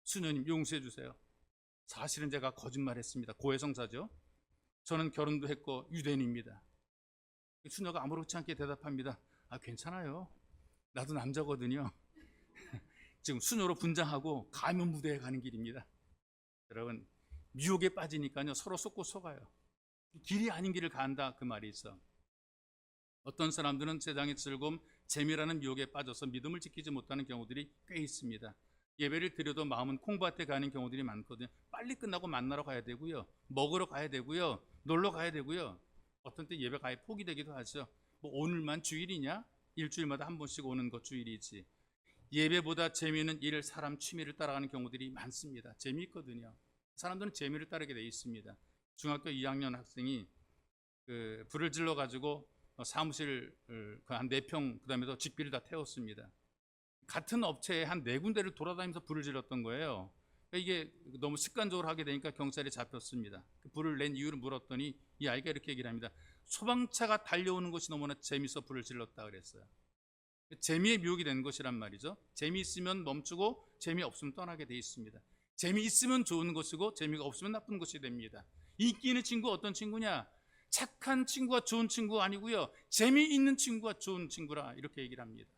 수녀님 용서해 주세요. 사실은 제가 거짓말했습니다. 고해성사죠. 저는 결혼도 했고 유대인입니다. 수녀가 아무렇지 않게 대답합니다. 괜찮아요. 나도 남자거든요. 지금 수녀로 분장하고 가면 무대에 가는 길입니다. 여러분 미혹에 빠지니까요 서로 속고 속아요. 길이 아닌 길을 간다 그 말이 있어. 어떤 사람들은 세상의 즐거움, 재미라는 유혹에 빠져서 믿음을 지키지 못하는 경우들이 꽤 있습니다. 예배를 드려도 마음은 콩밭에 가는 경우들이 많거든요. 빨리 끝나고 만나러 가야 되고요. 먹으러 가야 되고요. 놀러 가야 되고요. 어떤 때 예배가 아예 포기되기도 하죠. 뭐 오늘만 주일이냐? 일주일마다 한 번씩 오는 것 주일이지. 예배보다 재미있는 일, 사람 취미를 따라가는 경우들이 많습니다. 재미있거든요. 사람들은 재미를 따르게 돼 있습니다. 중학교 2학년 학생이 불을 질러 가지고 사무실 한 4평 그다음에 직비를 다 태웠습니다. 같은 업체에 한 4군데를 돌아다니면서 불을 질렀던 거예요. 그러니까 이게 너무 습관적으로 하게 되니까 경찰에 잡혔습니다. 불을 낸 이유를 물었더니 이 아이가 이렇게 얘기를 합니다. 소방차가 달려오는 것이 너무나 재미있어 불을 질렀다 그랬어요. 재미의 미혹이 된 것이란 말이죠. 재미있으면 멈추고 재미없으면 떠나게 돼 있습니다. 재미있으면 좋은 것이고 재미가 없으면 나쁜 것이 됩니다. 인기 있는 친구 어떤 친구냐? 착한 친구가 좋은 친구가 아니고요. 재미있는 친구가 좋은 친구라 이렇게 얘기를 합니다.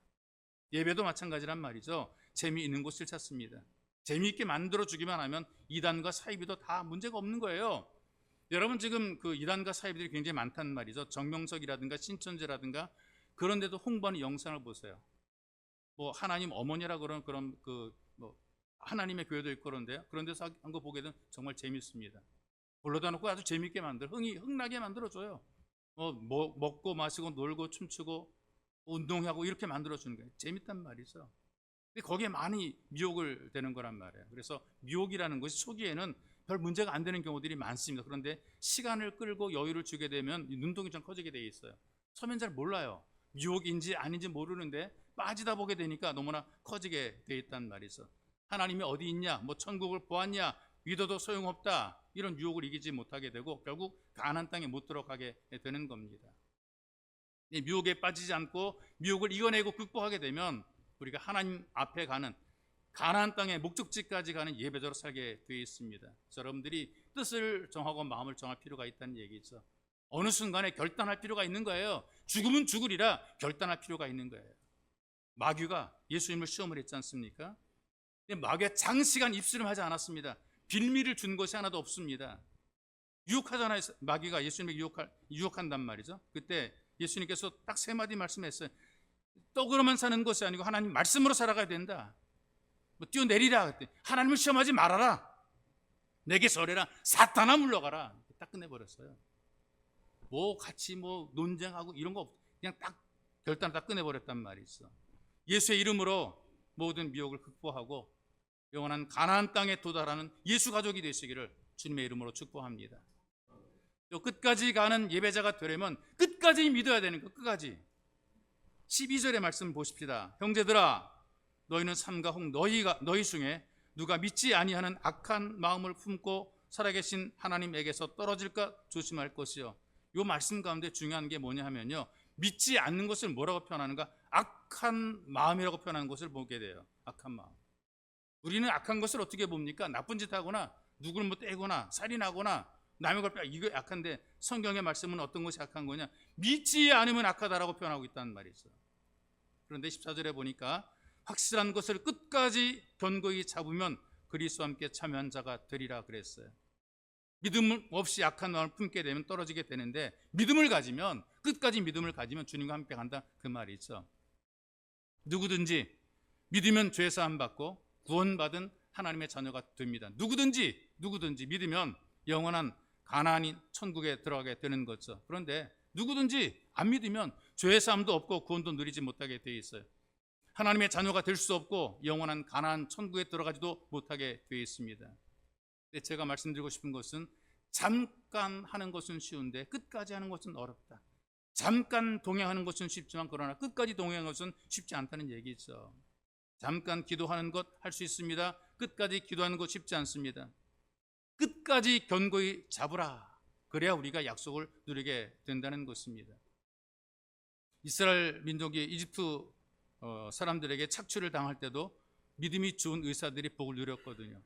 예배도 마찬가지란 말이죠. 재미있는 곳을 찾습니다. 재미있게 만들어주기만 하면 이단과 사이비도 다 문제가 없는 거예요. 여러분 지금 그 이단과 사이비들이 굉장히 많단 말이죠. 정명석이라든가 신천지라든가 그런데도 홍보하는 영상을 보세요. 뭐 하나님 어머니라 그런 뭐 하나님의 교회도 있고 그런데요. 그런 데서 한 거 보게 되면 정말 재밌습니다. 불러다 놓고 아주 재밌게 흥나게 만들어줘요. 먹고 마시고 놀고 춤추고 운동하고 이렇게 만들어주는 거예요. 재밌단 말이죠. 근데 거기에 많이 미혹을 되는 거란 말이에요. 그래서 미혹이라는 것이 초기에는 별 문제가 안 되는 경우들이 많습니다. 그런데 시간을 끌고 여유를 주게 되면 눈동이 좀 커지게 돼 있어요. 처음엔 잘 몰라요. 미혹인지 아닌지 모르는데 빠지다 보게 되니까 너무나 커지게 돼 있단 말이죠. 하나님이 어디 있냐, 뭐 천국을 보았냐, 믿어도 소용없다, 이런 유혹을 이기지 못하게 되고 결국 가나안 땅에 못 들어가게 되는 겁니다. 이 미혹에 빠지지 않고 미혹을 이겨내고 극복하게 되면 우리가 하나님 앞에 가는 가나안 땅의 목적지까지 가는 예배자로 살게 되어 있습니다. 여러분들이 뜻을 정하고 마음을 정할 필요가 있다는 얘기죠. 어느 순간에 결단할 필요가 있는 거예요. 죽으면 죽으리라 결단할 필요가 있는 거예요. 마귀가 예수님을 시험을 했지 않습니까? 마귀가 장시간 입술을 하지 않았습니다. 빌미를 준 것이 하나도 없습니다. 유혹하잖아요. 마귀가 예수님에게 유혹한단 말이죠. 그때 예수님께서 딱 3마디 말씀했어요. 떡으로만 사는 것이 아니고 하나님 말씀으로 살아가야 된다. 뭐 뛰어내리라 그때 하나님을 시험하지 말아라. 내게 절해라. 사탄아 물러가라. 딱 끝내버렸어요. 뭐 같이 뭐 논쟁하고 이런 거 그냥 딱 결단 딱 끝내버렸단 말이 있어. 예수의 이름으로 모든 미혹을 극복하고 영원한 가나안 땅에 도달하는 예수 가족이 되시기를 주님의 이름으로 축복합니다. 또 끝까지 가는 예배자가 되려면 끝까지 믿어야 되는 거. 끝까지. 12절의 말씀 보십시다. 형제들아 너희는 삼가 혹 너희 중에 누가 믿지 아니하는 악한 마음을 품고 살아계신 하나님에게서 떨어질까 조심할 것이요. 이 말씀 가운데 중요한 게 뭐냐 하면요, 믿지 않는 것을 뭐라고 표현하는가? 악한 마음이라고 표현하는 것을 보게 돼요. 악한 마음. 우리는 악한 것을 어떻게 봅니까? 나쁜 짓 하거나 누구를 뭐 떼거나 살인하거나 남의 걸 빼, 이거 악한데 성경의 말씀은 어떤 것이 악한 거냐? 믿지 않으면 악하다라고 표현하고 있다는 말이 있어요. 그런데 14절에 보니까 확실한 것을 끝까지 견고히 잡으면 그리스도와 함께 참여한 자가 되리라 그랬어요. 믿음 없이 악한 마음을 품게 되면 떨어지게 되는데 믿음을 가지면, 끝까지 믿음을 가지면 주님과 함께 간다 그 말이 있어. 누구든지 믿으면 죄 사함 받고 구원받은 하나님의 자녀가 됩니다. 누구든지 믿으면 영원한 가나안인 천국에 들어가게 되는 거죠. 그런데 누구든지 안 믿으면 죄 사함도 없고 구원도 누리지 못하게 되어 있어요. 하나님의 자녀가 될 수 없고 영원한 가나안 천국에 들어가지도 못하게 되어 있습니다. 제가 말씀드리고 싶은 것은 잠깐 하는 것은 쉬운데 끝까지 하는 것은 어렵다. 잠깐 동행하는 것은 쉽지만 그러나 끝까지 동행하는 것은 쉽지 않다는 얘기죠. 잠깐 기도하는 것 할 수 있습니다. 끝까지 기도하는 것 쉽지 않습니다. 끝까지 견고히 잡으라. 그래야 우리가 약속을 누리게 된다는 것입니다. 이스라엘 민족이 이집트 사람들에게 착취를 당할 때도 믿음이 좋은 의사들이 복을 누렸거든요.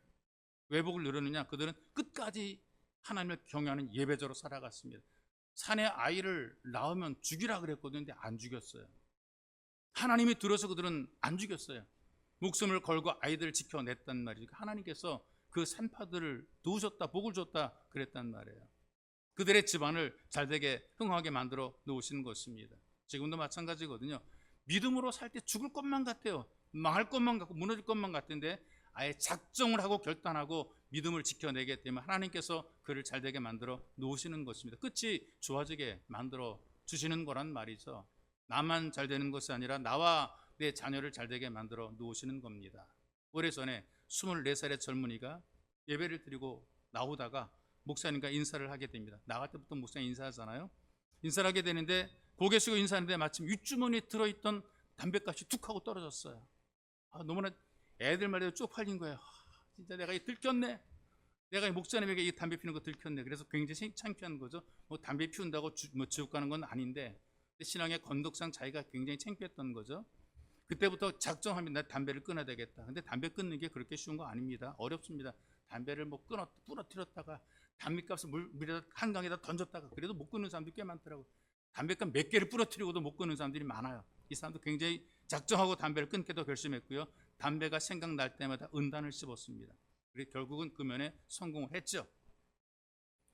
왜 복을 누렸느냐? 그들은 끝까지 하나님을 경외하는 예배자로 살아갔습니다. 산에 아이를 낳으면 죽이라 그랬거든요. 근데 안 죽였어요. 하나님이 들어서 그들은 안 죽였어요. 목숨을 걸고 아이들을 지켜냈단 말이죠. 하나님께서 그 산파들을 도우셨다, 복을 줬다 그랬단 말이에요. 그들의 집안을 잘되게 흥하게 만들어 놓으시는 것입니다. 지금도 마찬가지거든요. 믿음으로 살 때 죽을 것만 같아요. 망할 것만 같고 무너질 것만 같은데 아예 작정을 하고 결단하고 믿음을 지켜내게 되면 하나님께서 그를 잘되게 만들어 놓으시는 것입니다. 끝이 좋아지게 만들어 주시는 거란 말이죠. 나만 잘 되는 것이 아니라 나와 내 자녀를 잘되게 만들어 놓으시는 겁니다. 오래전에 24살의 젊은이가 예배를 드리고 나오다가 목사님과 인사를 하게 됩니다. 나갈 때부터 목사님 인사하잖아요. 인사를 하게 되는데 고개 숙이고 인사하는데 마침 윗주머니에 들어있던 담배값이 툭 하고 떨어졌어요. 너무나 애들 말대로 쪽팔린 거예요. 진짜 내가 이 들켰네. 내가 이 목사님에게 이 담배 피우는 거 들켰네. 그래서 굉장히 창피한 거죠. 뭐 담배 피운다고 지옥 가는 건 아닌데 신앙의 건덕상 자기가 굉장히 창피했던 거죠. 그때부터 작정합니다. 나 담배를 끊어야 되겠다. 근데 담배 끊는 게 그렇게 쉬운 거 아닙니다. 어렵습니다. 담배를 뭐 부러뜨렸다가 담배값을 물에다 한강에다 던졌다가 그래도 못 끊는 사람들이 꽤 많더라고요. 담배값 몇 개를 부러뜨리고도 못 끊는 사람들이 많아요. 이 사람도 굉장히 작정하고 담배를 끊기도 결심했고요. 담배가 생각날 때마다 은단을 씹었습니다. 그래서 결국은 금연에 성공을 했죠.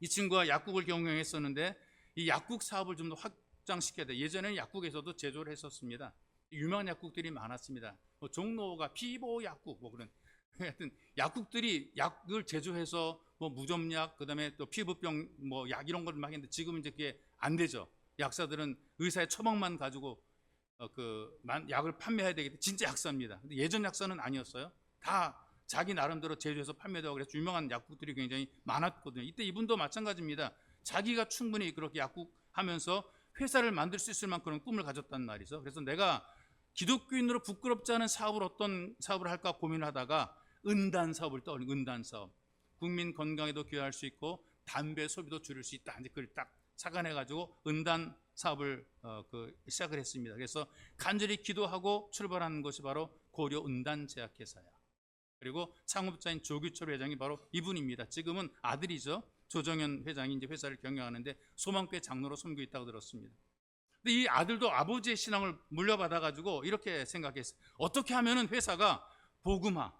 이 친구가 약국을 경영했었는데 이 약국 사업을 좀 더 확장시켜야 돼. 예전에는 약국에서도 제조를 했었습니다. 유명한 약국들이 많았습니다. 뭐 종로가 피보 약국 뭐 그런 하여튼 약국들이 약을 제조해서 뭐 무좀약 그다음에 또 피부병 뭐 약 이런 걸 막 했는데 지금 이제 그게 안 되죠. 약사들은 의사의 처방만 가지고 약을 판매해야 되기 때문에 진짜 약사입니다. 근데 예전 약사는 아니었어요. 다 자기 나름대로 제조해서 판매되고 그래서 유명한 약국들이 굉장히 많았거든요. 이때 이분도 마찬가지입니다. 자기가 충분히 그렇게 약국 하면서 회사를 만들 수 있을 만큼 꿈을 가졌단 말이죠. 그래서 내가 기독교인으로 부끄럽지 않은 사업을 어떤 사업을 할까 고민을 하다가 은단 사업을 떠올린 은단 사업. 국민 건강에도 기여할 수 있고 담배 소비도 줄일 수 있다. 이제 그걸 딱 착안해가지고 은단 사업을 시작을 했습니다. 그래서 간절히 기도하고 출발한 것이 바로 고려 은단 제약회사야. 그리고 창업자인 조규철 회장이 바로 이분입니다. 지금은 아들이죠. 조정현 회장이 이제 회사를 경영하는데 소망교회 장로로 섬기고 있다고 들었습니다. 근데 이 아들도 아버지의 신앙을 물려받아가지고 이렇게 생각했어요. 어떻게 하면은 회사가 복음화,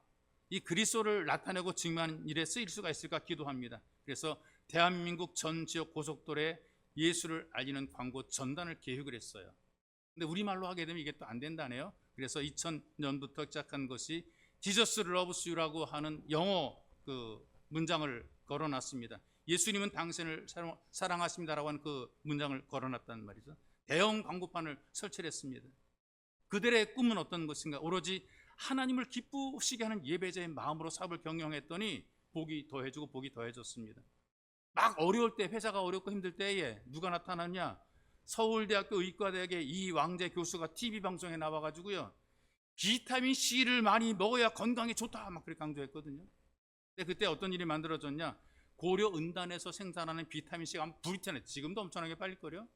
이 그리스도를 나타내고 증명하는 일에 쓰일 수가 있을까 기도합니다. 그래서 대한민국 전 지역 고속도로에 예수를 알리는 광고 전단을 계획을 했어요. 근데 우리말로 하게 되면 이게 또 안 된다네요. 그래서 2000년부터 시작한 것이 Jesus loves you라고 하는 영어 문장을 걸어놨습니다. 예수님은 당신을 사랑하십니다라고 하는 그 문장을 걸어놨단 말이죠. 대형 광고판을 설치를 했습니다. 그들의 꿈은 어떤 것인가? 오로지 하나님을 기쁘시게 하는 예배자의 마음으로 사업을 경영했더니 복이 더해지고 복이 더해졌습니다. 막 어려울 때, 회사가 어렵고 힘들 때에 누가 나타났냐? 서울대학교 의과대학의 이왕재 교수가 TV방송에 나와가지고요, 비타민 C를 많이 먹어야 건강에 좋다 막 그렇게 강조했거든요. 근데 그때 어떤 일이 만들어졌냐? 고려 은단에서 생산하는 비타민 C가 불티나요. 지금도 엄청나게 팔릴걸요.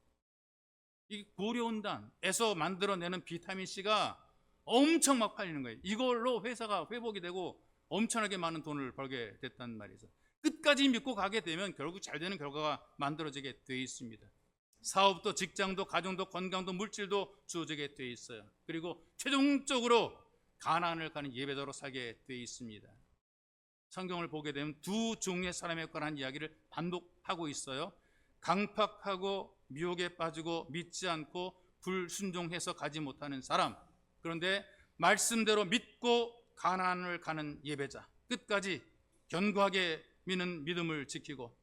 이 고려 은단에서 만들어내는 비타민 C가 엄청 막 팔리는 거예요. 이걸로 회사가 회복이 되고 엄청나게 많은 돈을 벌게 됐단 말이죠. 끝까지 믿고 가게 되면 결국 잘 되는 결과가 만들어지게 돼 있습니다. 사업도 직장도 가정도 건강도 물질도 주어지게 돼 있어요. 그리고 최종적으로 가나안을 가는 예배자로 살게 돼 있습니다. 성경을 보게 되면 두 종류의 사람에 관한 이야기를 반복하고 있어요. 강팍하고 미혹에 빠지고 믿지 않고 불순종해서 가지 못하는 사람. 그런데 말씀대로 믿고 가나안을 가는 예배자, 끝까지 견고하게 믿는 믿음을 지키고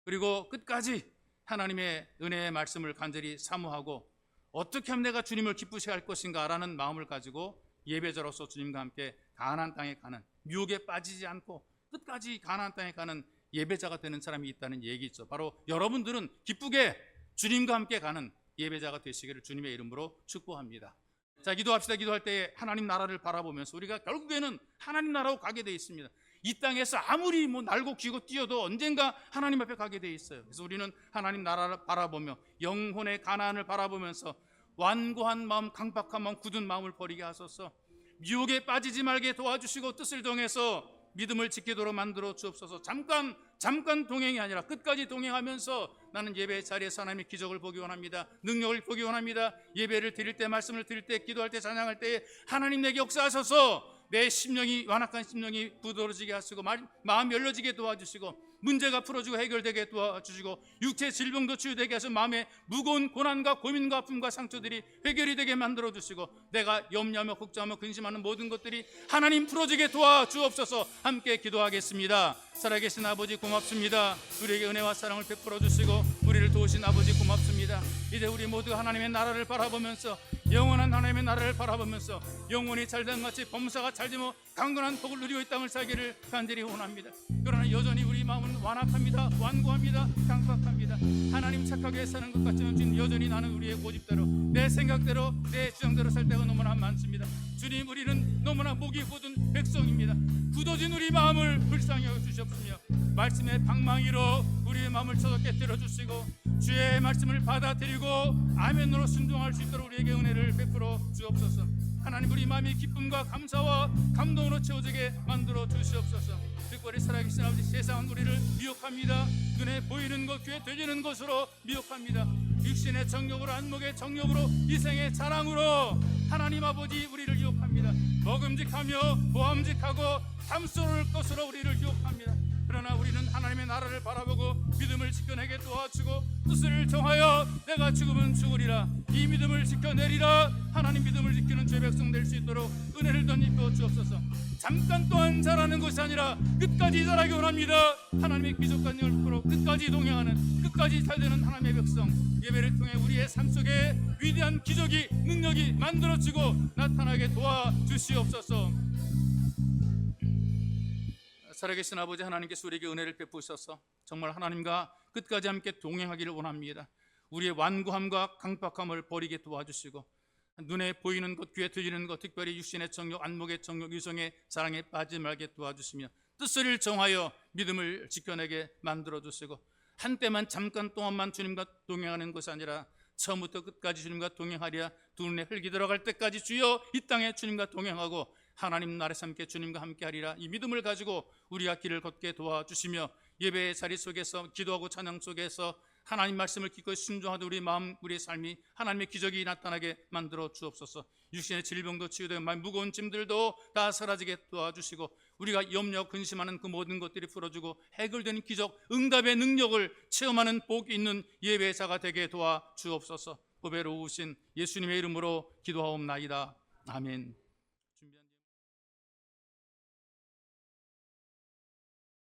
그리고 끝까지 하나님의 은혜의 말씀을 간절히 사모하고 어떻게 하면 내가 주님을 기쁘시게 할 것인가 라는 마음을 가지고 예배자로서 주님과 함께 가나안 땅에 가는, 미혹에 빠지지 않고 끝까지 가나안 땅에 가는 예배자가 되는 사람이 있다는 얘기죠. 바로 여러분들은 기쁘게 주님과 함께 가는 예배자가 되시기를 주님의 이름으로 축복합니다. 자, 기도합시다. 기도할 때 하나님 나라를 바라보면서 우리가 결국에는 하나님 나라로 가게 돼 있습니다. 이 땅에서 아무리 날고 기고 뛰어도 언젠가 하나님 앞에 가게 돼 있어요. 그래서 우리는 하나님 나라를 바라보며 영혼의 가나안을 바라보면서 완고한 마음, 강박한 마음, 굳은 마음을 버리게 하소서. 미혹에 빠지지 말게 도와주시고 뜻을 정해서 믿음을 지키도록 만들어 주옵소서. 잠깐 동행이 아니라 끝까지 동행하면서 나는 예배 자리에서 하나님의 기적을 보기 원합니다. 능력을 보기 원합니다. 예배를 드릴 때, 말씀을 드릴 때, 기도할 때, 찬양할 때 하나님 내게 역사하셔서 내 심령이, 완악한 심령이 부드러워지게 하시고 마음 열려지게 도와주시고 문제가 풀어지고 해결되게 도와주시고 육체 질병도 치유되게 해서 마음의 무거운 고난과 고민과 아픔과 상처들이 해결이 되게 만들어주시고 내가 염려하며 걱정하며 근심하는 모든 것들이 하나님 풀어지게 도와주옵소서. 함께 기도하겠습니다. 살아계신 아버지 고맙습니다. 우리에게 은혜와 사랑을 베풀어 주시고 우리를 도우신 아버지 고맙습니다. 이제 우리 모두 하나님의 나라를 바라보면서 영원한 하나님의 나라를 바라보면서 영원히 잘된 같이 범사가 잘되며 강건한 복을 누리고 이 땅을 살기를 간절히 원합니다. 그러나 여전히 우리 마음은 완악합니다. 완고합니다. 강박합니다. 하나님 착하게 사는 것 같지만 지금 여전히 나는 우리의 고집대로 내 생각대로 내 주장대로 살 때가 너무나 많습니다. 주님, 우리는 너무나 목이 굳은 백성입니다. 굳어진 우리 마음을 불쌍히 여겨주시옵시며 말씀의 방망이로 우리의 마음을 쳐서 깨뜨려 주시고 주의 말씀을 받아들이고 아멘으로 순종할 수 있도록 우리에게 은혜를 베풀어 주옵소서. 하나님, 우리 마음이 기쁨과 감사와 감동으로 채워지게 만들어 주시옵소서. 특별히 살아계신 아버지, 세상은 우리를 미혹합니다. 눈에 보이는 것, 귀에 들리는 것으로 미혹합니다. 육신의 정욕으로, 안목의 정욕으로, 이생의 자랑으로 하나님 아버지 우리를 유혹합니다. 먹음직하며 모함직하고 탐스러울 것으로 우리를 유혹합니다. 그러나 우리는 하나님의 나라를 바라보고 믿음을 지켜내게 도와주고 뜻을 정하여 내가 죽으면 죽으리라 이 믿음을 지켜내리라. 하나님 믿음을 지키는 죄 백성 될 수 있도록 은혜를 덧입혀 주옵소서. 잠깐 동안 자라는 것이 아니라 끝까지 자라기 원합니다. 하나님의 기적과 능력으로 끝까지 동행하는, 끝까지 잘되는 하나님의 백성, 예배를 통해 우리의 삶 속에 위대한 기적이, 능력이 만들어지고 나타나게 도와주시옵소서. 살아계신 아버지 하나님께서 우리에게 은혜를 베푸셔서 정말 하나님과 끝까지 함께 동행하기를 원합니다. 우리의 완고함과 강박함을 버리게 도와주시고 눈에 보이는 것, 귀에 들리는 것, 특별히 육신의 정욕, 안목의 정욕, 유성의 사랑에 빠지지 말게 도와주시며 뜻을 정하여 믿음을 지켜내게 만들어주시고 한때만 잠깐 동안만 주님과 동행하는 것이 아니라 처음부터 끝까지 주님과 동행하리라. 두 눈에 흙이 들어갈 때까지 주여 이 땅에 주님과 동행하고 하나님 나라에서 함께 주님과 함께하리라. 이 믿음을 가지고 우리가 길을 걷게 도와주시며 예배의 자리 속에서 기도하고 찬양 속에서 하나님 말씀을 기꺼이 순종하던 우리 마음, 우리의 삶이 하나님의 기적이 나타나게 만들어 주옵소서. 육신의 질병도 치유되고 무거운 짐들도 다 사라지게 도와주시고 우리가 염려 근심하는 그 모든 것들이 풀어주고 해결되는 기적, 응답의 능력을 체험하는 복이 있는 예배자가 되게 도와주옵소서. 보배로우신 예수님의 이름으로 기도하옵나이다. 아멘.